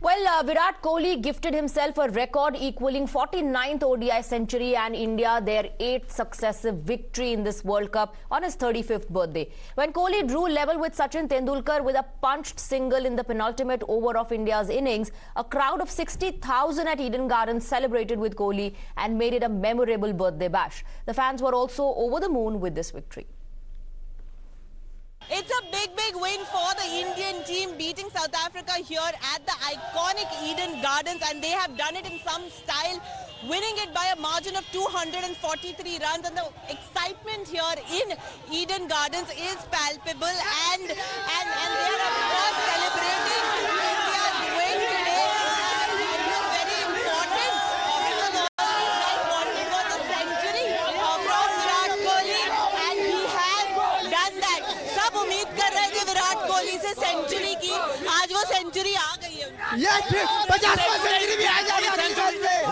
Well, Virat Kohli gifted himself a record equaling 49th ODI century and India their 8th successive victory in this World Cup on his 35th birthday. When Kohli drew level with Sachin Tendulkar with a punched single in the penultimate over of India's innings, a crowd of 60,000 at Eden Gardens celebrated with Kohli and made it a memorable birthday bash. The fans were also over the moon with this victory. It's a big win for the Indian team, beating South Africa here at the iconic Eden Gardens, and they have done it in some style, winning it by a margin of 243 runs. And the excitement here in Eden Gardens is palpable, and they are of course celebrating India's win today. It is very important because all these guys wanted was a century from Virat Kohli, and he has done that. सब उम्मीद कर रहे थे विराट कोहली से century की, आज वो century आ गई है।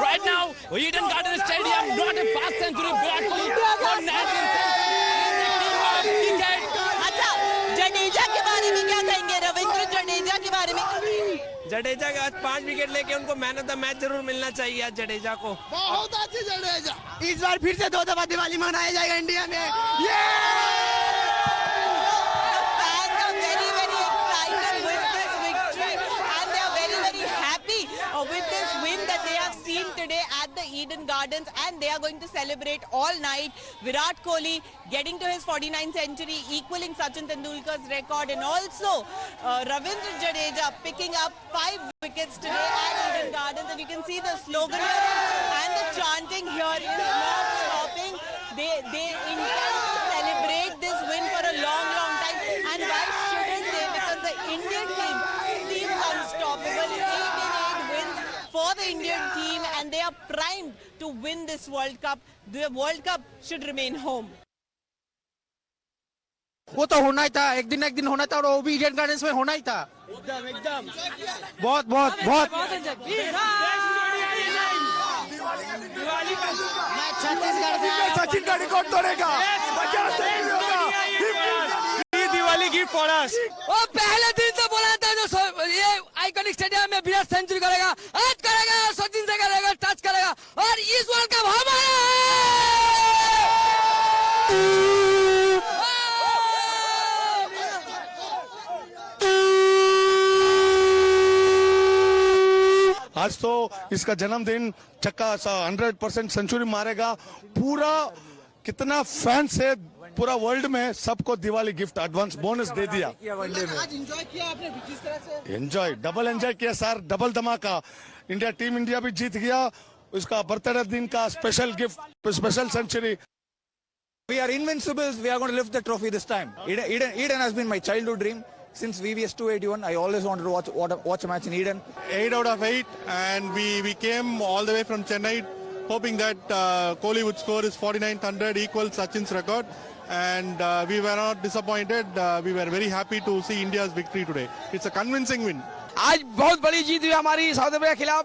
Right now, Eden Garden Stadium, not a fast century. Virat Kohli for 19th century. अच्छा, जडेजा के बारे में क्या कहेंगे? रविंद्र जडेजा के बारे में? जडेजा के आज 5 विकेट लेके उनको मैन ऑफ द मैच जरूर मिलना चाहिए आज जडेजा को। बहुत अच्छी जडेजा। इस बार फिर से 2 दफा दिवाली मनाया जाएगा इंडिया में। With this win that they have seen today at the Eden Gardens, and they are going to celebrate all night. Virat Kohli getting to his 49th century, equaling Sachin Tendulkar's record, and also Ravindra Jadeja picking up 5 wickets today at Eden Gardens. And you can see the slogan here and the chanting here is not stopping. They intend to celebrate this win for a long time, and why shouldn't they? Because the Indian team seems unstoppable. 8 wins for the Indian team, and they are primed to win this World Cup. The World Cup should remain home. वो तो होना ही था, एक दिन होना था, और वो भी ईडन गार्डन्स में होना ही था। एकदम बहुत छत्तीसगढ़ से सचिन का रिकॉर्ड तोड़ेगा। 50 सेंचुरी होगा। Diwali gift for us. वो पहले दिन से बोला था जो ये आइकॉनिक स्टेडियम में विराट सेंचुरी करेगा, आज करेगा, सचिन से करेगा, टच करेगा, और इस वर्ल्ड कप हमारा आज तो इसका जन्मदिन चक्का 100% सेंचुरी मारेगा। पूरा कितना फैंस है पूरा वर्ल्ड में, सबको दिवाली गिफ्ट एडवांस बोनस दे दिया। आज एंजॉय किया आपने किस तरह से? एंजॉय डबल एंजॉय किया सर, डबल धमाका। टीम इंडिया भी जीत गया, उसका बर्थडे दिन का special gift, special century. We are invincible. We are going to lift the trophy this time. Eden has been my childhood dream. Since VVS 281, I always wanted to watch a match in Eden. 8 out of 8, and we came all the way from Chennai, hoping that Kohli would score his 49th 100, equal Sachin's record, and we were not disappointed. We were very happy to see India's victory today. It's a convincing win. आज बहुत बड़ी जीत हुई हमारी south Africa के खिलाफ,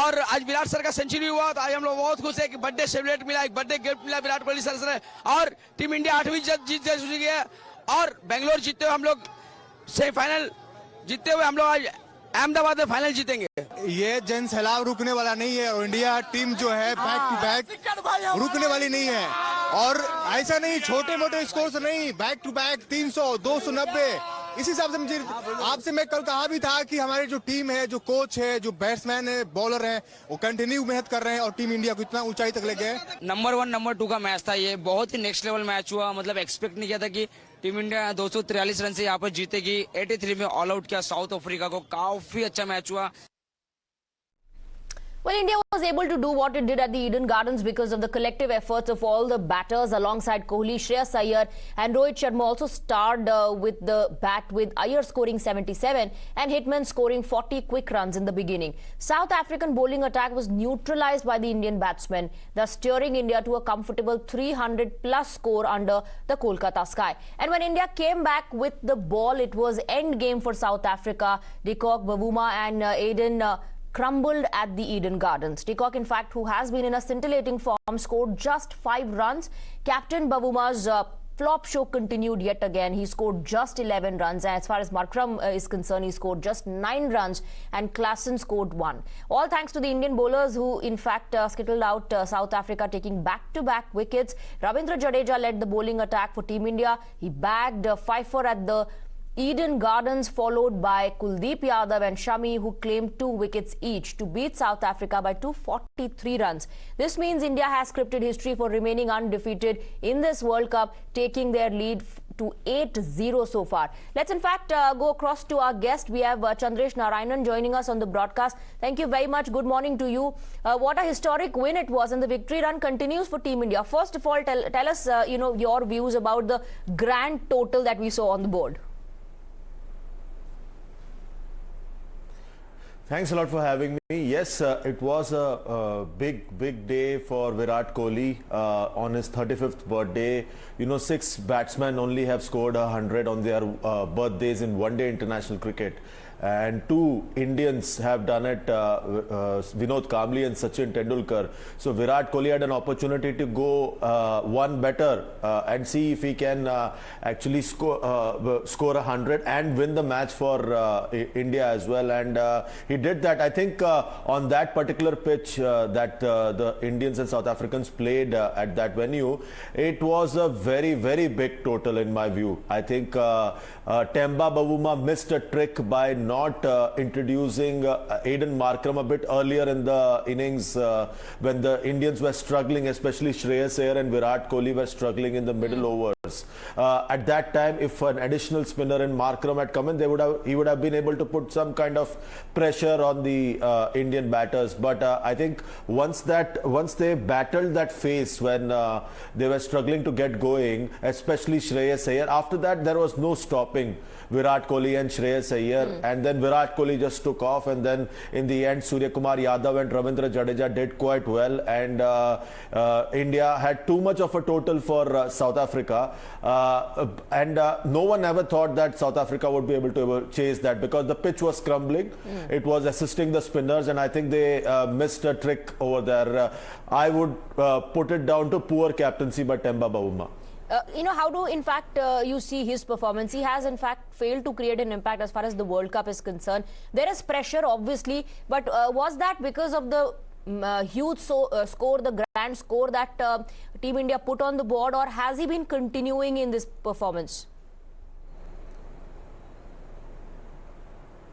और आज Virat sir का सेंचुरी हुआ, तो आज हम लोग बहुत खुश है कि बर्थडे सेलिब्रेट मिला, एक बर्थडे गिफ्ट मिला विराट कोहली सर से, और टीम इंडिया 8वीं जीत चुकी है, और बेंगलोर जीतते हुए हम लोग सेमीफाइनल जीतते हुए हम लोग आज अहमदाबाद में फाइनल जीतेंगे। ये जन सैलाब रुकने वाला नहीं है, और इंडिया टीम जो है बैक टू बैक रुकने वाली नहीं है, और ऐसा नहीं छोटे मोटे स्कोर से नहीं, बैक टू बैक 300, 290। इसी हिसाब से मुझे आपसे मैं कल कहा भी था कि हमारी जो टीम है, जो कोच है, जो बैट्समैन है, बॉलर है, वो कंटिन्यू मेहनत कर रहे हैं और टीम इंडिया को इतना ऊंचाई तक ले गए। नंबर 1 नंबर 2 का मैच था ये, बहुत ही नेक्स्ट लेवल मैच हुआ। मतलब एक्सपेक्ट नहीं किया था कि टीम इंडिया 243 रन से यहाँ पर जीतेगी। 83 में ऑल आउट किया साउथ अफ्रीका को, काफी अच्छा मैच हुआ। Well, India was able to do what it did at the Eden Gardens because of the collective efforts of all the batters alongside Kohli, Shreyas Iyer and Rohit Sharma also starred with the bat, with Iyer scoring 77 and Hitman scoring 40 quick runs in the beginning. South African bowling attack was neutralized by the Indian batsmen, thus steering India to a comfortable 300-plus score under the Kolkata sky. And when India came back with the ball, it was end game for South Africa. De Kock, Bavuma and Aiden crumbled at the Eden Gardens. De Kock, in fact, who has been in a scintillating form, scored just 5 runs. Captain Bavuma's flop show continued yet again. He scored just 11 runs. And as far as Markram is concerned, he scored just 9 runs and Klaasen scored 1. All thanks to the Indian bowlers who, in fact, skittled out South Africa, taking back-to-back wickets. Ravindra Jadeja led the bowling attack for Team India. He bagged a fifer at the Eden Gardens, followed by Kuldeep Yadav and Shami, who claimed 2 wickets each to beat South Africa by 243 runs. This means India has scripted history for remaining undefeated in this World Cup, taking their lead to 8-0 so far. Let's in fact go across to our guest. We have Chandresh Narayanan joining us on the broadcast. Thank you very much. Good morning to you. What a historic win it was, and the victory run continues for Team India. First of all, tell us your views about the grand total that we saw on the board. Thanks a lot for having me. Yes, it was a big day for Virat Kohli on his 35th birthday. 6 batsmen only have scored 100 on their birthdays in one-day international cricket. And 2 Indians have done it, Vinod Kamble and Sachin Tendulkar. So Virat Kohli had an opportunity to go one better and see if he can actually score 100 and win the match for India as well. And he did that. I think on that particular pitch that the Indians and South Africans played at that venue, it was a very big total in my view. I think Temba Bavuma missed a trick by not introducing Aiden Markram a bit earlier in the innings when the Indians were struggling, especially Shreyas Iyer and Virat Kohli were struggling in the middle overs. At that time, if an additional spinner in Markram had come in, he would have been able to put some kind of pressure on the Indian batters. But I think once they battled that phase when they were struggling to get going, especially Shreyas Iyer, after that there was no stopping Virat Kohli and Shreyas Iyer, and then Virat Kohli just took off, and then in the end Surya Kumar Yadav and Ravindra Jadeja did quite well, and India had too much of a total for South Africa, and no one ever thought that South Africa would be able to chase that because the pitch was crumbling. It was assisting the spinners, and I think they missed a trick over there. I would put it down to poor captaincy by Temba Bavuma. How do, in fact, you see his performance? He has, in fact, failed to create an impact as far as the World Cup is concerned. There is pressure, obviously, but was that because of the huge score, the grand score that Team India put on the board, or has he been continuing in this performance?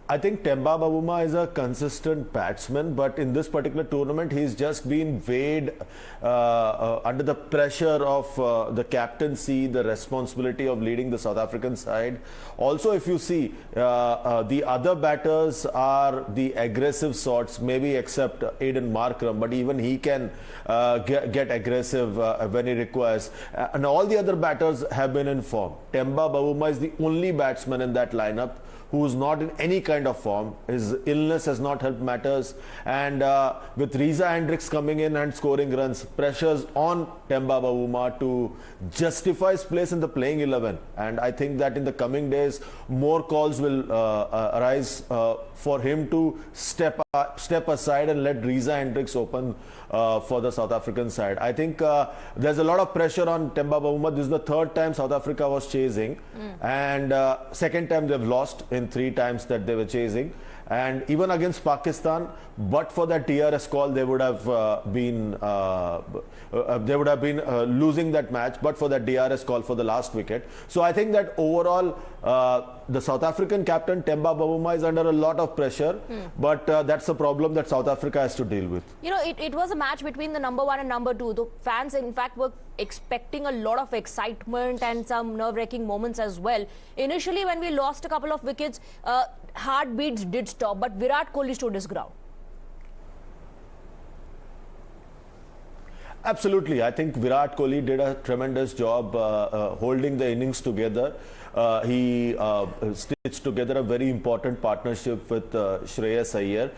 I think Temba Bavuma is a consistent batsman, but in this particular tournament, he's just been weighed under the pressure of the captaincy, the responsibility of leading the South African side. Also, if you see, the other batters are the aggressive sorts, maybe except Aiden Markram, but even he can get aggressive when he requires. And all the other batters have been in form. Temba Bavuma is the only batsman in that lineup who is not in any kind of form. His illness has not helped matters, and with Reza Hendricks coming in and scoring runs, pressures on Temba Bavuma to justify his place in the playing 11. And I think that in the coming days, more calls will arise for him to step aside and let Reza Hendricks open for the South African side. I think there's a lot of pressure on Temba Bavuma. This is the 3rd time South Africa was chasing, and 2nd time they've lost in 3 times that they were chasing. And even against Pakistan, but for that DRS call, they would have been losing that match. But for that DRS call for the last wicket, so I think that overall the South African captain Temba Bavuma is under a lot of pressure. But that's a problem that South Africa has to deal with. It was a match between the number 1 and number 2. The fans, in fact, were expecting a lot of excitement and some nerve-wracking moments as well. Initially, when we lost a couple of wickets, heartbeats did stop, but Virat Kohli stood his ground. Absolutely. I think Virat Kohli did a tremendous job holding the innings together. He stitched together a very important partnership with Shreyas Iyer.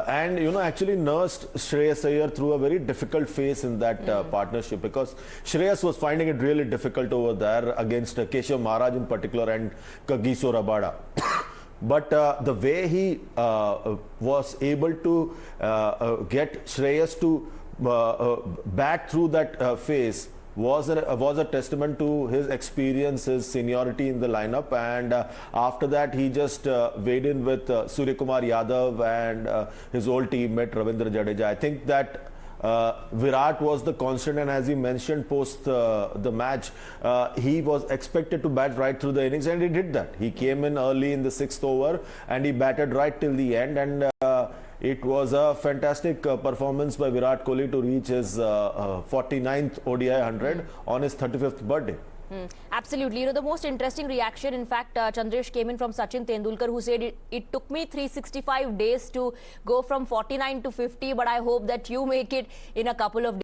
And actually nursed Shreyas Iyer through a very difficult phase in that partnership, because Shreyas was finding it really difficult over there against Keshav Maharaj in particular and Kagiso Rabada. But the way he was able to get Shreyas to bat through that phase was a testament to his experience, his seniority in the lineup, and after that he just weighed in with Surya Kumar Yadav and his old teammate Ravindra Jadeja. I think that Virat was the constant, and as he mentioned post the match, he was expected to bat right through the innings, and he did that. He came in early in the 6th over and he batted right till the end, and it was a fantastic performance by Virat Kohli to reach his 49th ODI 100 on his 35th birthday. Absolutely. You know, the most interesting reaction, in fact, Chandresh, came in from Sachin Tendulkar, who said it took me 365 days to go from 49 to 50, but I hope that you make it in a couple of days.